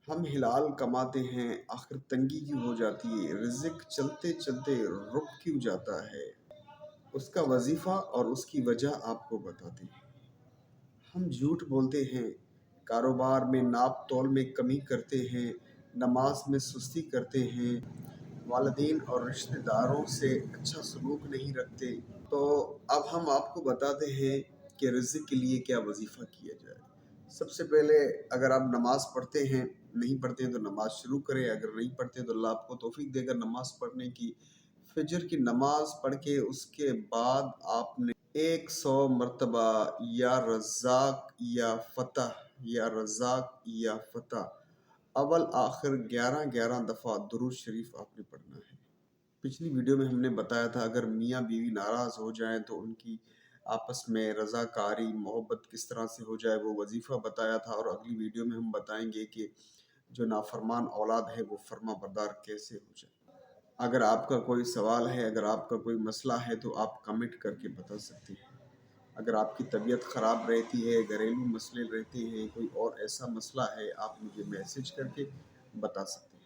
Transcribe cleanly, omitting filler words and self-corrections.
ہم ہلال کماتے ہیں، آخر تنگی کیوں ہو جاتی ہے؟ رزق چلتے چلتے رک کیوں جاتا ہے؟ اس کا وظیفہ اور اس کی وجہ آپ کو بتاتے ہیں۔ ہم جھوٹ بولتے ہیں، کاروبار میں ناپ تول میں کمی کرتے ہیں، نماز میں سستی کرتے ہیں، والدین اور رشتہ داروں سے اچھا سلوک نہیں رکھتے۔ تو اب ہم آپ کو بتاتے ہیں کہ رزق کے لیے کیا وظیفہ کیا جائے۔ سب سے پہلے اگر آپ نماز پڑھتے ہیں، نہیں پڑھتے ہیں تو نماز شروع کریں، اگر نہیں پڑھتے ہیں تو اللہ آپ کو توفیق دے گا نماز پڑھنے کی۔ فجر کی نماز پڑھ کے اس کے بعد آپ نے 100 مرتبہ یا رزاق یا فتح یا رزاق یا فتح اول آخر 11 دفعہ درود شریف آپ نے پڑھنا ہے۔ پچھلی ویڈیو میں ہم نے بتایا تھا اگر میاں بیوی ناراض ہو جائیں تو ان کی آپس میں رضاکاری محبت کس طرح سے ہو جائے، وہ وظیفہ بتایا تھا، اور اگلی ویڈیو میں ہم بتائیں گے کہ جو نافرمان اولاد ہے وہ فرما بردار کیسے ہو جائے۔ اگر آپ کا کوئی سوال ہے، اگر آپ کا کوئی مسئلہ ہے تو آپ کمنٹ کر کے بتا سکتے ہیں۔ اگر آپ کی طبیعت خراب رہتی ہے، گھریلو مسئلے رہتے ہیں، کوئی اور ایسا مسئلہ ہے، آپ مجھے میسج کر کے بتا سکتے ہیں۔